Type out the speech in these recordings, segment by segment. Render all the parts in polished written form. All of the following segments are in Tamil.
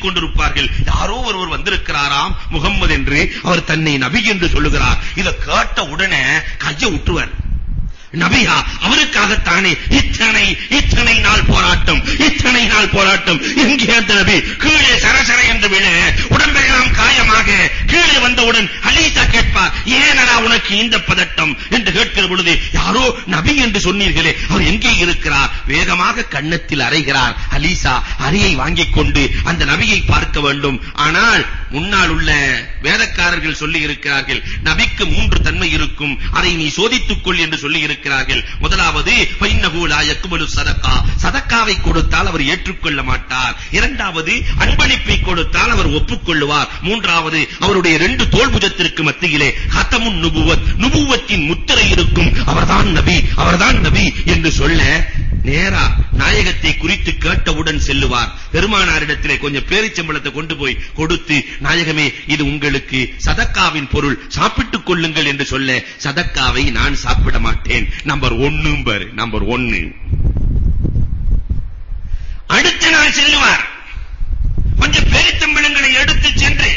கொண்டிருப்பார்கள். யாரோ ஒருவர் வந்திருக்கிறாராம் முகம்மது என்று, அவர் தன்னை நபி என்று சொல்லுகிறார். இத கேட்ட உடனே கையை விட்டுவார். நபியா? அவருக்காகத்தானே இத்தனை நாள் போராட்டம். எங்கே அந்த நபி? கீழே சரசர என்று விழ, உடம்பெல்லாம் காயமாக கீழே வந்தவுடன் அலீசா கேட்பார், ஏனடா உனக்கு இந்த பதட்டம் என்று கேட்கிற பொழுது, யாரோ நபி என்று சொன்னீர்களே, அவர் எங்கே இருக்கிறார்? வேகமாக கன்னத்தில் அறைகிறார். அலீசா அறையை வாங்கிக் கொண்டு அந்த நபியை பார்க்க வேண்டும். ஆனால் முன்னால் உள்ள வேதக்காரர்கள் சொல்லி இருக்கிறார்கள், நபிக்கு 3 தன்மை இருக்கும், அதை நீ சோதித்துக் கொள் என்று சொல்லி இருக்கிறார்கள். முதலாவது ஃபைன்னஹு லா யக்பலு ஸதகா, சதகாவை கொடுத்தால் அவர் ஏற்றுக்கொள்ள மாட்டார். இரண்டாவது அன்பளிப்பை கொடுத்தால் அவர் ஒப்புக்கொள்வார். மூன்றாவது அவருடைய 2 தோள்புஜத்திற்கு மத்தியிலே ஹதமுன் நுபுவத்தின் முத்திரை இருக்கும், அவர்தான் நபி என்று சொல்ல நேரா நாயகத்தை குறித்து கேட்டவுடன் செல்லுவார். பெருமானாரிடத்திலே கொஞ்சம் பேரிச்சம்பளத்தை கொண்டு போய் கொடுத்து, நாயகமே இது உங்களுக்கு சதக்காவின் பொருள், சாப்பிட்டுக் கொள்ளுங்கள் என்று சொல்ல, சதக்காவை நான் சாப்பிட மாட்டேன். நம்பர் 1. அடுத்த நாள் செல்லுவார். கொஞ்சம் பேரிச்சம்பளங்களை எடுத்து சென்று,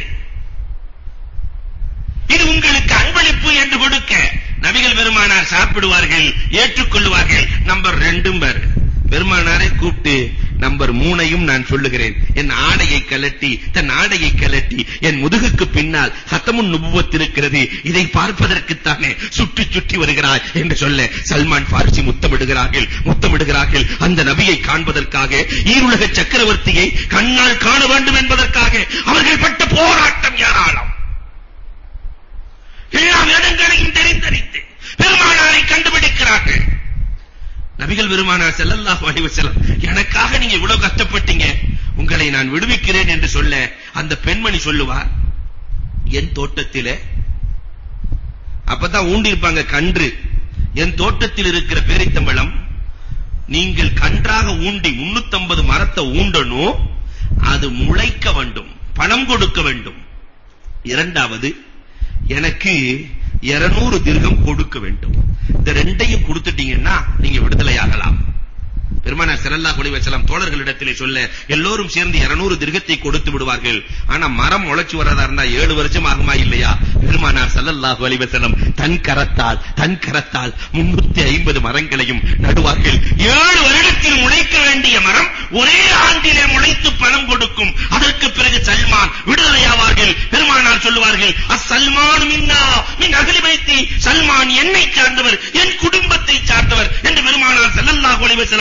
இது உங்களுக்கு அன்பளிப்பு என்று கொடுக்க, நபிகள் பெருமானார் சாப்பிடுவார்கள், ஏற்றுக்கொள்வார்கள். நம்பர் 2 பெருமானாரை கூப்பிட்டு, நம்பர் 3 நான் சொல்லுகிறேன். தன் ஆடையை கலட்டி என் முதுகுக்கு பின்னால் ஹத்தமுன் நுபுவத் இருக்கிறது, இதை பார்ப்பதற்குத்தானே சுற்றி வருகிறாய் என்று சொல்ல, சல்மான் பார்சி முத்தமிடுகிறார்கள். அந்த நபியை காண்பதற்காக, ஈருலக சக்கரவர்த்தியை கண்ணால் காண வேண்டும் என்பதற்காக அவர்கள் பட்ட போராட்டம் ஏராளம். எல்லா இடங்களையும் தெரிந்தறிந்து பெருமானாரை கண்டுபிடிக்கிறார்கள். நபிகள் பெருமானார் ஸல்லல்லாஹு அலைஹி வஸல்லம், எனக்காக நீங்க இவ்வளவு கஷ்டப்பட்டீங்க, உங்களை நான் விடுவிக்கிறேன் என்று சொல்ல, அந்த பெண்மணி சொல்லுவார், என் தோட்டத்திலே அப்பதான் ஊண்டி இருப்பாங்க கன்று, என் தோட்டத்தில் இருக்கிற பேரித்தம்பழம் நீங்கள் கன்றாக ஊண்டி 350 மரத்தை ஊண்டணும், அது முளைக்க வேண்டும், பணம் கொடுக்க வேண்டும். இரண்டாவது, எனக்கு 200 திர்ஹம் கொடுக்க வேண்டும். இந்த 2ஐயும் கொடுத்துட்டீங்கன்னா நீங்க விடுதலையாகலாம். பெருமானார் ஸல்லல்லாஹு அலைஹி வஸல்லம் தோழர்களிடத்திலே சொல்ல, எல்லோரும் சேர்ந்து 200 திர்ஹத்தை கொடுத்து விடுவார்கள். ஆனா மரம் முளைச்சு வரதா இருந்தா 7 வருஷம் ஆகுமா இல்லையா? பெருமானார் ஸல்லல்லாஹு அலைஹி வஸல்லம் தன் கரத்தால் 350 மரங்களையும் நடுவார்கள். 7 வருடத்தில் முளைக்க வேண்டிய மரம் ஒரே ஆண்டிலே முளைத்து பணம் கொடுக்கும். அதற்கு பிறகு சல்மான் விடுதலையாவார்கள். பெருமானார் சொல்லுவார்கள், அஸ்ஸல்மான் மின்னா மின் அஹ்லி பைத்தி, சல்மான் என்னை சார்ந்தவர், என் குடும்பத்தை சார்ந்தவர் என்று பெருமானார் ஸல்லல்லாஹு அலைஹி வஸல்லம்